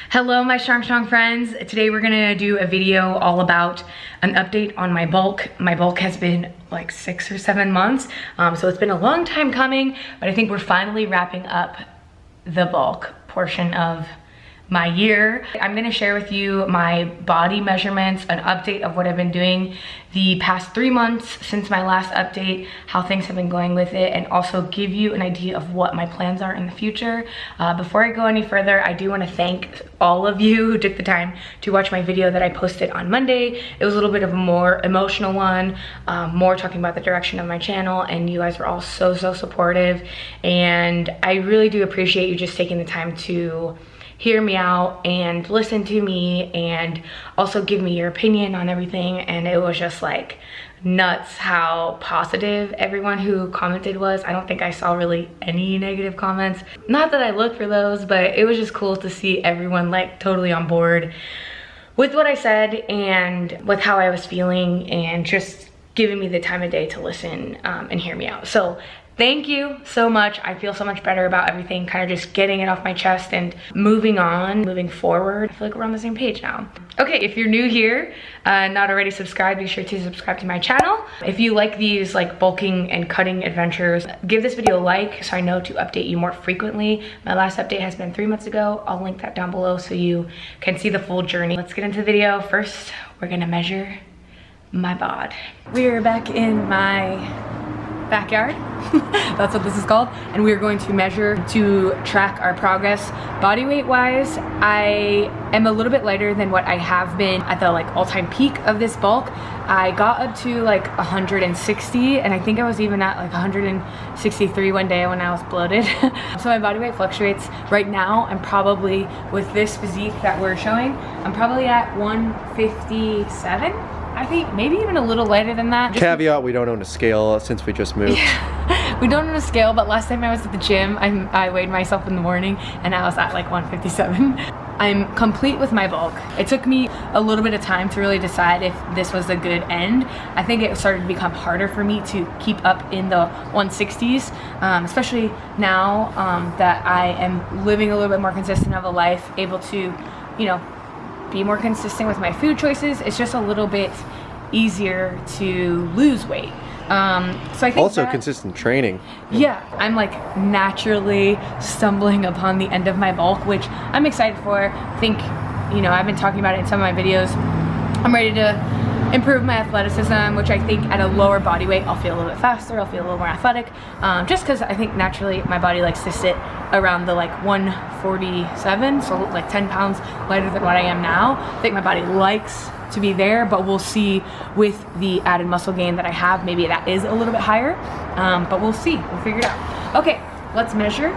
Hello my strong friends. Today we're gonna do a video all about an update on my bulk. My bulk has been like 6 or 7 months, so it's been a long time coming, but I think we're finally wrapping up the bulk portion of my year. I'm gonna share with you my body measurements, an update of what I've been doing the past 3 months since my last update, how things have been going with it, and also give you an idea of what my plans are in the future. Before I go any further, I do wanna thank all of you who took the time to watch my video that I posted on Monday. It was a little bit of a more emotional one, more talking about the direction of my channel, and you guys were all so supportive, and I really do appreciate you just taking the time to hear me out and listen to me and also give me your opinion on everything. And it was just like nuts how positive everyone who commented was. I don't think I saw really any negative comments. Not that I look for those, but it was just cool to see everyone like totally on board with what I said and with how I was feeling and just giving me the time of day to listen and hear me out. So thank you so much. I feel so much better about everything, kind of just getting it off my chest and moving on, moving forward. I feel like we're on the same page now. Okay, if you're new here, not already subscribed, be sure to subscribe to my channel. If you like these like bulking and cutting adventures, give this video a like so I know to update you more frequently. My last update has been 3 months ago. I'll link that down below so you can see the full journey. Let's get into the video. First, we're gonna measure my bod. We're back in my backyard. That's what this is called, and we're going to measure to track our progress. Body weight wise, I am a little bit lighter than what I have been at the like all-time peak of this bulk. I got up to like 160, and I think I was even at like 163 one day when I was bloated. So my body weight fluctuates. Right now I'm probably, with this physique that we're showing, I'm probably at 157. I think maybe even a little lighter than that. Caveat, we don't own a scale since we just moved. Yeah, we don't own a scale, but last time I was at the gym, I weighed myself in the morning and I was at like 157. I'm complete with my bulk. It took me a little bit of time to really decide if this was a good end. I think it started to become harder for me to keep up in the 160s, especially now that I am living a little bit more consistent of a life, able to, you know, be more consistent with my food choices. It's just a little bit easier to lose weight. So I think also consistent training. Yeah, I'm like naturally stumbling upon the end of my bulk, which I'm excited for. I think, you know, I've been talking about it in some of my videos. I'm ready to improve my athleticism, which I think at a lower body weight, I'll feel a little bit faster, I'll feel a little more athletic, just because I think naturally my body likes to sit around the like 147, so like 10 pounds lighter than what I am now. I think my body likes to be there, but we'll see with the added muscle gain that I have, maybe that is a little bit higher, but we'll see, we'll figure it out. Okay, let's measure.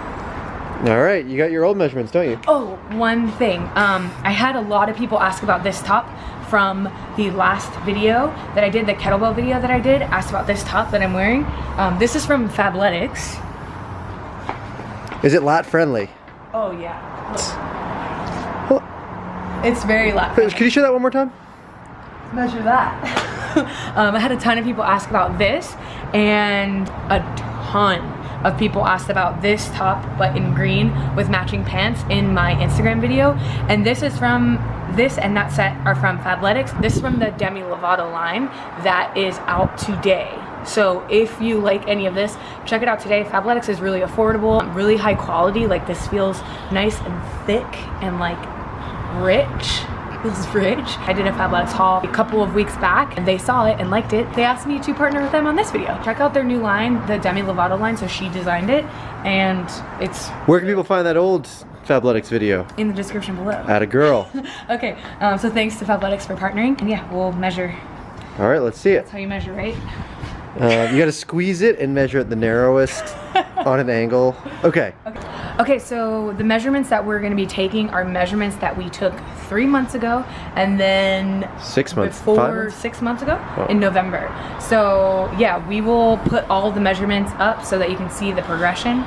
All right, you got your old measurements, don't you? Oh, one thing, I had a lot of people ask about this top from the last video that I did, the kettlebell video that I did, asked about this top that I'm wearing. This is from Fabletics. Is it lat friendly? Oh yeah. It's very lat friendly. Can you show that one more time? Measure that. I had a ton of people ask about this, and a ton of people asked about this top but in green with matching pants in my Instagram video. And this is from, this and that set are from Fabletics. This is from the Demi Lovato line that is out today. So if you like any of this, check it out today. Fabletics is really affordable, really high quality. Like this feels nice and thick and like rich. Feels rich. I did a Fabletics haul a couple of weeks back and they saw it and liked it. They asked me to partner with them on this video. Check out their new line, the Demi Lovato line. So she designed it, and it's... Where can people find that old Fabletics video? In the description below. Atta girl. Okay, so thanks to Fabletics for partnering, and yeah, we'll measure. All right, let's see it. That's how you measure, right? You gotta squeeze it and measure it the narrowest on an angle. Okay. Okay, so the measurements that we're gonna be taking are measurements that we took 3 months ago, and then 6 months, before 6 months ago in November. So yeah, we will put all the measurements up so that you can see the progression.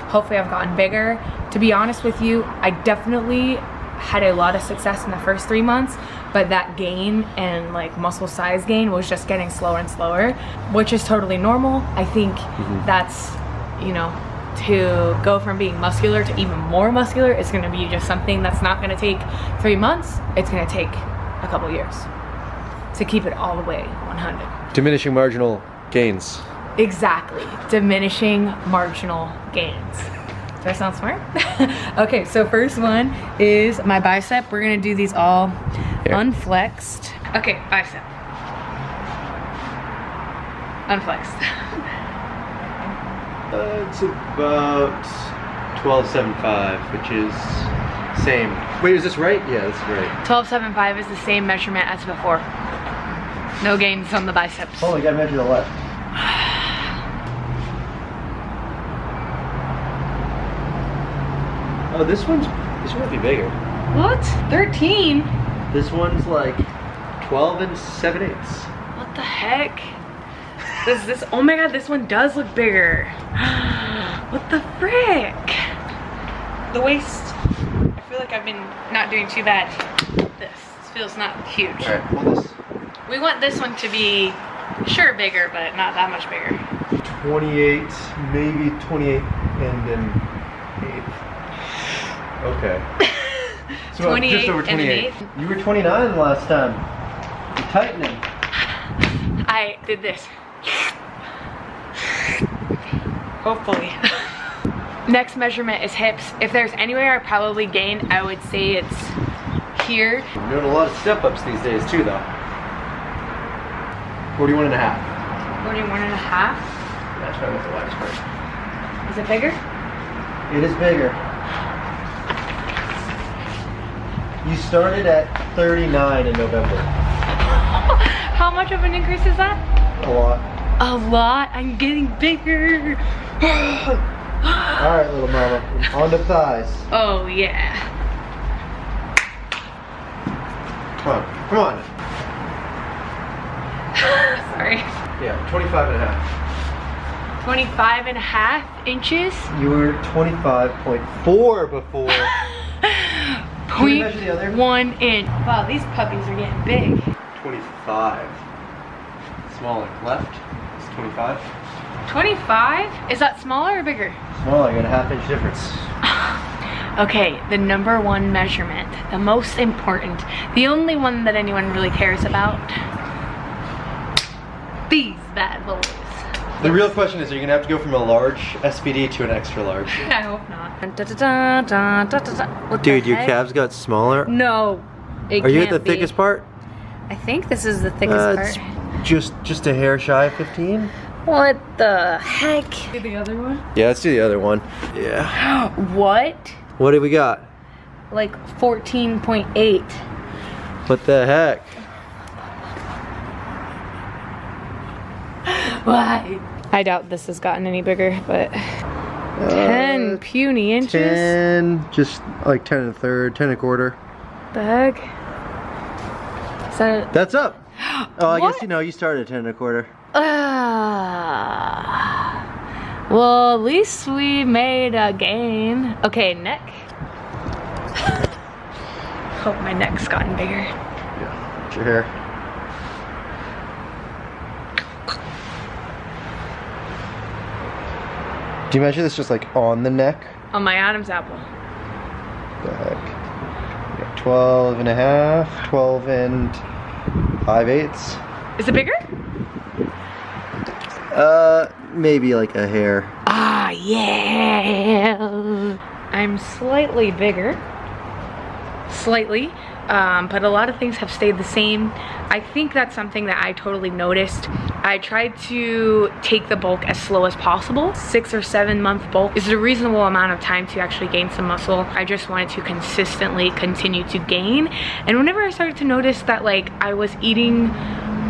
Hopefully I've gotten bigger. To be honest with you, I definitely had a lot of success in the first 3 months, but that gain and like muscle size gain was just getting slower and slower, which is totally normal. I think that's, you know, to go from being muscular to even more muscular, it's gonna be just something that's not gonna take 3 months. It's gonna take a couple years to keep it all the way 100. Diminishing marginal gains. Exactly, diminishing marginal gains. Do I sound smart? Okay, so first one is my bicep. We're gonna do these all unflexed. Okay, bicep. Unflexed. It's about 12.75, which is same. Wait, is this right? Yeah, that's right. 12.75 is the same measurement as before. No gains on the biceps. Oh, you gotta measure the left. Oh, this might be bigger. What? 13? This one's like 12 and 7/8. What the heck? This, oh my god, this one does look bigger. What the frick? The waist, I feel like I've been not doing too bad. This feels not huge. All right, hold this. We want this one to be, sure, bigger, but not that much bigger. 28, maybe 28 and an eighth. Okay. So 28 just over 28. You were 29 last time. You're tightening. I did this. Hopefully. Next measurement is hips. If there's anywhere I probably gained, I would say it's here. You're doing a lot of step-ups these days too, though. 41 and a half. 41 and a half. That's right with the wax part. Is it bigger? It is bigger. You started at 39 in November. How much of an increase is that? A lot. A lot? I'm getting bigger. Alright, little mama. On the thighs. Oh, yeah. Come on. Come on. Sorry. Yeah, 25 and a half. 25 and a half inches? You were 25.4 before. Can we measure the other? 1 inch. Wow, these puppies are getting big. 25. Smaller. Left is 25. 25? Is that smaller or bigger? Smaller, you got a half-inch difference. Okay, the number one measurement, the most important, the only one that anyone really cares about. These bad boys. The real question is, are you gonna have to go from a large SBD to an extra large? I hope not. What Dude, the your heck? calves got smaller? No, it Are you at can't the thickest be. part? I think this is the thickest It's part. just a hair shy of 15. What the heck? Do the other one? Yeah, let's do the other one. Yeah. What? What do we got? Like 14.8. What the heck? Why? I doubt this has gotten any bigger, but 10 puny inches. 10, just like 10 and a third, 10 and a quarter. The heck? Is that That's up. Oh, I What? guess you started at 10 and a quarter. well, at least we made a gain. Okay, neck. Hope my neck's gotten bigger. Yeah, it's your hair. Do you measure this just like on the neck? On my Adam's apple. The heck? You got 12 and a half, 12 and 5/8. Is it bigger? Maybe like a hair. Ah, yeah. I'm slightly bigger. Slightly. But a lot of things have stayed the same. I think that's something that I totally noticed. I tried to take the bulk as slow as possible. 6 or 7 month bulk is a reasonable amount of time to actually gain some muscle. I just wanted to consistently continue to gain. And whenever I started to notice that like I was eating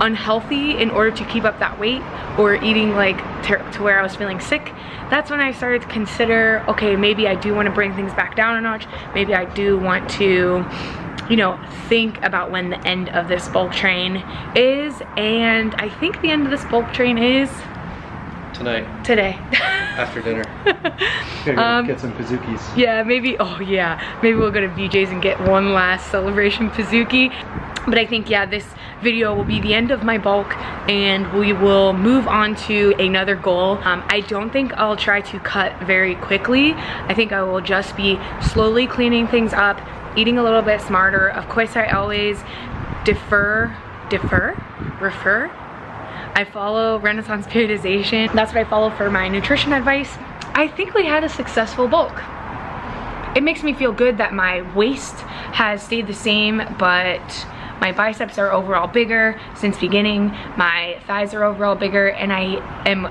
unhealthy in order to keep up that weight, or eating like to where I was feeling sick, that's when I started to consider, okay, maybe I do want to bring things back down a notch. Maybe I do want to, you know, think about when the end of this bulk train is. And I think the end of this bulk train is Tonight. Today. After dinner. Gotta get some Physiques. Yeah, maybe, oh yeah, maybe we'll go to BJ's and get one last celebration Physique. But I think, yeah, this video will be the end of my bulk and we will move on to another goal. I don't think I'll try to cut very quickly. I think I will just be slowly cleaning things up, eating a little bit smarter. Of course, I always refer. I follow Renaissance Periodization. That's what I follow for my nutrition advice. I think we had a successful bulk. It makes me feel good that my waist has stayed the same, but my biceps are overall bigger since beginning. My thighs are overall bigger, and I am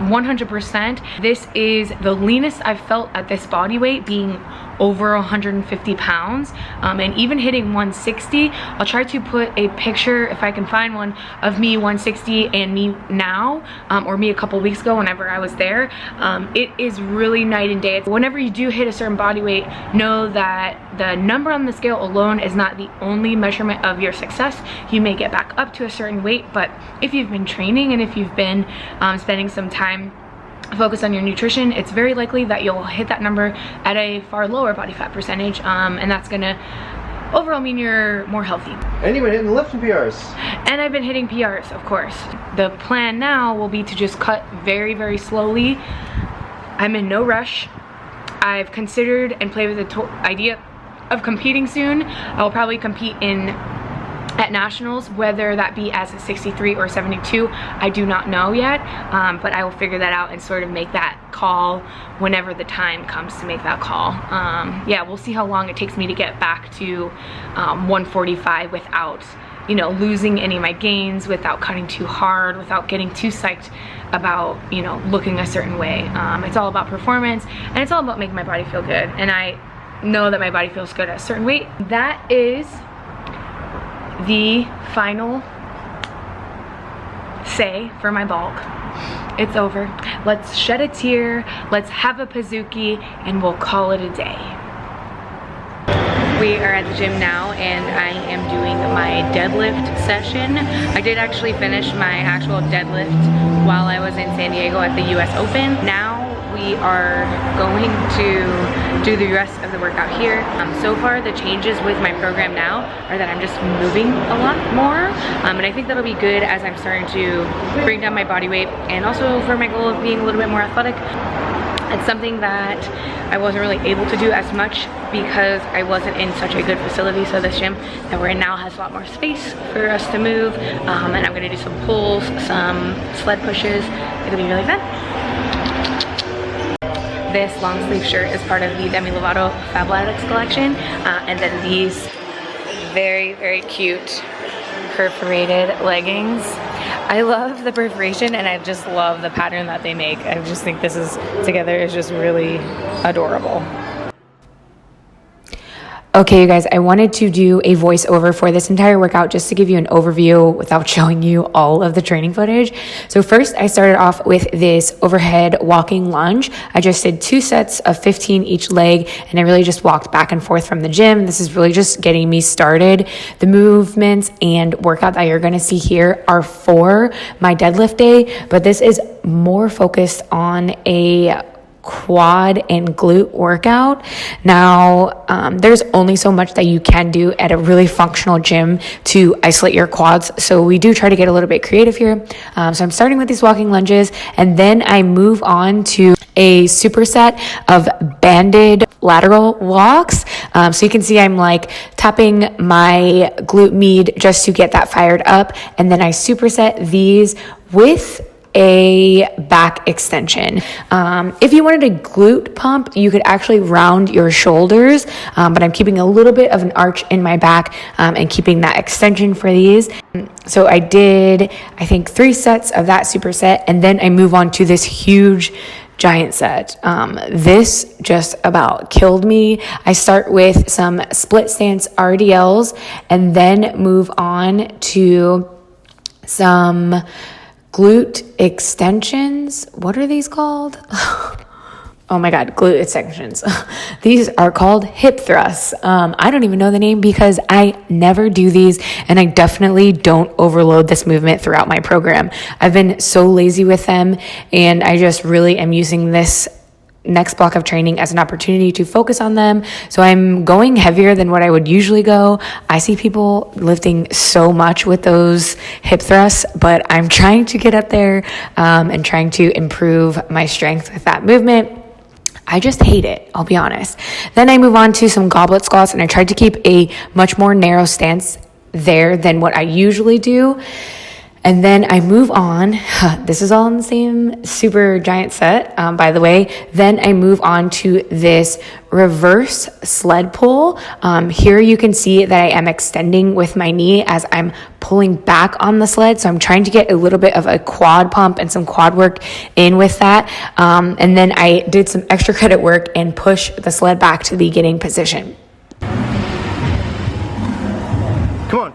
100%. This is the leanest I've felt at this body weight, being over 150 pounds, and even hitting 160. I'll try to put a picture, if I can find one, of me 160 and me now, or me a couple weeks ago whenever I was there. It is really night and day. Whenever you do hit a certain body weight, know that the number on the scale alone is not the only measurement of your success. You may get back up to a certain weight, but if you've been training and if you've been spending some time focus on your nutrition, it's very likely that you'll hit that number at a far lower body fat percentage, and that's gonna overall mean you're more healthy. And you've been hitting the lifting PRs. And I've been hitting PRs, of course. The plan now will be to just cut very, very slowly. I'm in no rush. I've considered and played with the idea of competing soon. I will probably compete at nationals, whether that be as a 63 or 72, I do not know yet, but I will figure that out and sort of make that call whenever the time comes to make that call. Yeah, we'll see how long it takes me to get back to 145 without, you know, losing any of my gains, without cutting too hard, without getting too psyched about, you know, looking a certain way. It's all about performance, and it's all about making my body feel good, and I know that my body feels good at a certain weight. That is the final say for my bulk. It's over. Let's shed a tear, let's have a Physique, and we'll call it a day. We are at the gym now and I am doing my deadlift session. I did actually finish my actual deadlift while I was in San Diego at the US Open. Now we are going to do the rest of the workout here. So far the changes with my program now are that I'm just moving a lot more, and I think that'll be good as I'm starting to bring down my body weight, and also for my goal of being a little bit more athletic. It's something that I wasn't really able to do as much because I wasn't in such a good facility. So this gym that we're in now has a lot more space for us to move, and I'm gonna do some pulls, some sled pushes. It'll be really fun. This long sleeve shirt is part of the Demi Lovato Fabletics collection, and then these very, very cute perforated leggings. I love the perforation and I just love the pattern that they make. I just think this is together is just really adorable. Okay, you guys, I wanted to do a voiceover for this entire workout just to give you an overview without showing you all of the training footage. So first, I started off with this overhead walking lunge. I just did 2 sets of 15 each leg, and I really just walked back and forth from the gym. This is really just getting me started. The movements and workout that you're gonna see here are for my deadlift day, but this is more focused on a quad and glute workout. Now, there's only so much that you can do at a really functional gym to isolate your quads. So we do try to get a little bit creative here. So I'm starting with these walking lunges, and then I move on to a superset of banded lateral walks. So you can see I'm like tapping my glute med just to get that fired up. And then I superset these with a back extension. If you wanted a glute pump, you could actually round your shoulders, but I'm keeping a little bit of an arch in my back and keeping that extension for these. So I did, I think, 3 sets of that superset, and then I move on to this huge giant set. This just about killed me. I start with some split stance RDLs and then move on to some glute extensions. What are these called? Oh my God, glute extensions. These are called hip thrusts. I don't even know the name because I never do these, and I definitely don't overload this movement throughout my program. I've been so lazy with them, and I just really am using this next block of training as an opportunity to focus on them. So I'm going heavier than what I would usually go. I see people lifting so much with those hip thrusts, but I'm trying to get up there and trying to improve my strength with that movement. I just hate it, I'll be honest. Then I move on to some goblet squats, and I tried to keep a much more narrow stance there than what I usually do. And then I move on, this is all in the same super giant set, by the way. Then I move on to this reverse sled pull. Here you can see that I am extending with my knee as I'm pulling back on the sled. So I'm trying to get a little bit of a quad pump and some quad work in with that. And then I did some extra credit work and push the sled back to the beginning position. Come on.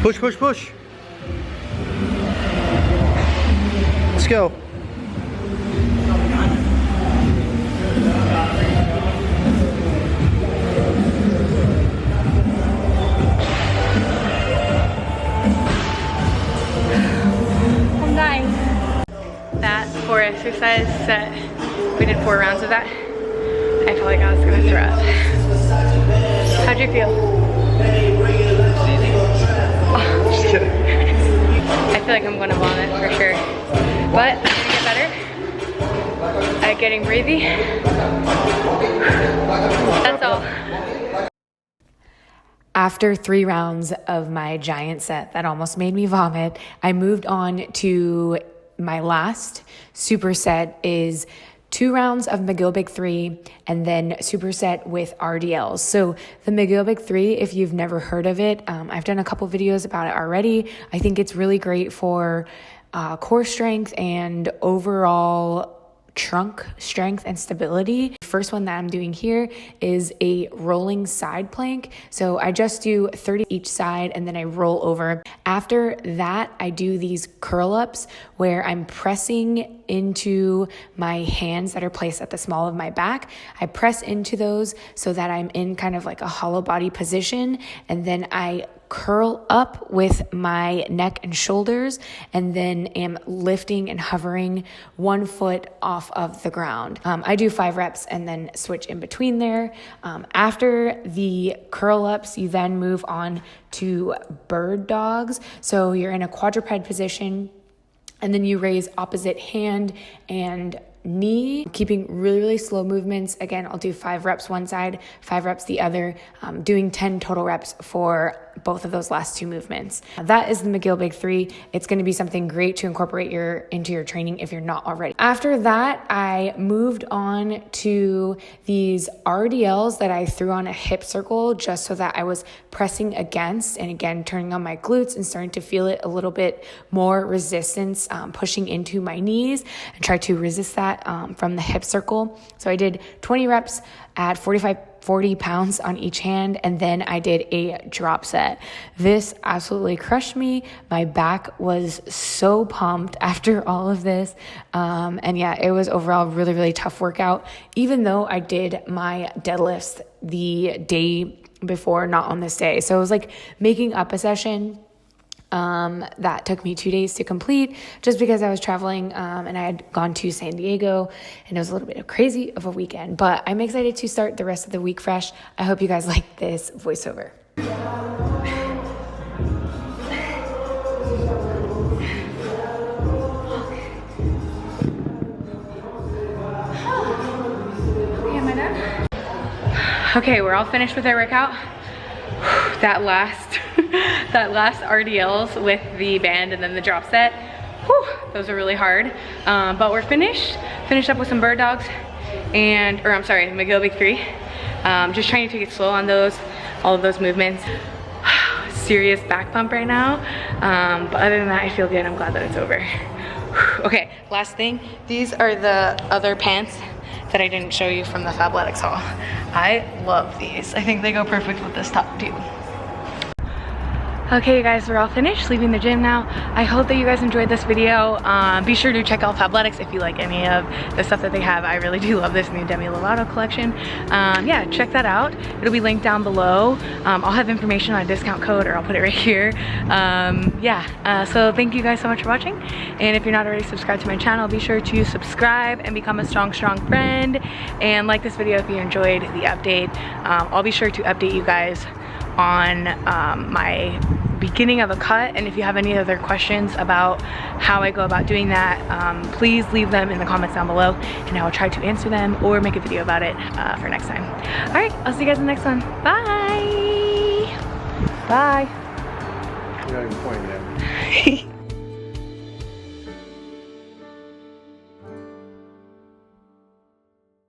Push, push, push. Let's go. I'm dying. That 4 exercise set, we did 4 rounds of that. I felt like I was gonna throw up. How'd you feel? I feel like I'm gonna vomit for sure, but I'm gonna get better at getting breathy. That's all. After 3 rounds of my giant set that almost made me vomit, I moved on to my last superset is 2 rounds of McGill Big 3 and then superset with RDLs. So the McGill Big 3, if you've never heard of it, I've done a couple videos about it already. I think it's really great for core strength and overall trunk strength and stability. The first one that I'm doing here is a rolling side plank. So I just do 30 each side and then I roll over. After that, I do these curl ups where I'm pressing into my hands that are placed at the small of my back. I press into those so that I'm in kind of like a hollow body position, and then I curl up with my neck and shoulders and then am lifting and hovering 1 foot off of the ground. I do 5 reps and then switch in between there. After the curl ups, you then move on to bird dogs. So you're in a quadruped position and then you raise opposite hand and knee, keeping really, really slow movements. Again, I'll do 5 reps one side, 5 reps the other, doing 10 total reps for both of those last 2 movements. That is the McGill Big 3. It's going to be something great to incorporate into your training if you're not already. After that, I moved on to these RDLs that I threw on a hip circle just so that I was pressing against and again turning on my glutes and starting to feel it a little bit more resistance, pushing into my knees and try to resist that from the hip circle. So I did 20 reps at 40 pounds on each hand, and then I did a drop set. This absolutely crushed me. My back was so pumped after all of this. And yeah, it was overall really, really tough workout, even though I did my deadlifts the day before, not on this day. So it was like making up a session that took me 2 days to complete just because I was traveling and I had gone to San Diego and it was a little bit of crazy of a weekend, but I'm excited to start the rest of the week fresh. I hope you guys like this voiceover. Okay, we're all finished with our workout. That last RDLs with the band and then the drop set, those are really hard. But we're finished up with some bird dogs McGill Big 3. Just trying to take it slow on all of those movements. Serious back bump right now. But other than that, I feel good. I'm glad that it's over. Okay, last thing. These are the other pants that I didn't show you from the Fabletics haul. I love these. I think they go perfect with this top too. Okay, you guys, we're all finished leaving the gym now. I hope that you guys enjoyed this video. Be sure to check out Fabletics if you like any of the stuff that they have. I really do love this new Demi Lovato collection. Yeah, check that out. It'll be linked down below. I'll have information on a discount code, or I'll put it right here. So thank you guys so much for watching. And if you're not already subscribed to my channel, be sure to subscribe and become a strong friend. And like this video if you enjoyed the update. I'll be sure to update you guys on my beginning of a cut, and if you have any other questions about how I go about doing that, please leave them in the comments down below and I will try to answer them or make a video about it for next time. All right, I'll see you guys in the next one. Bye. Bye. You're not even pointing yet.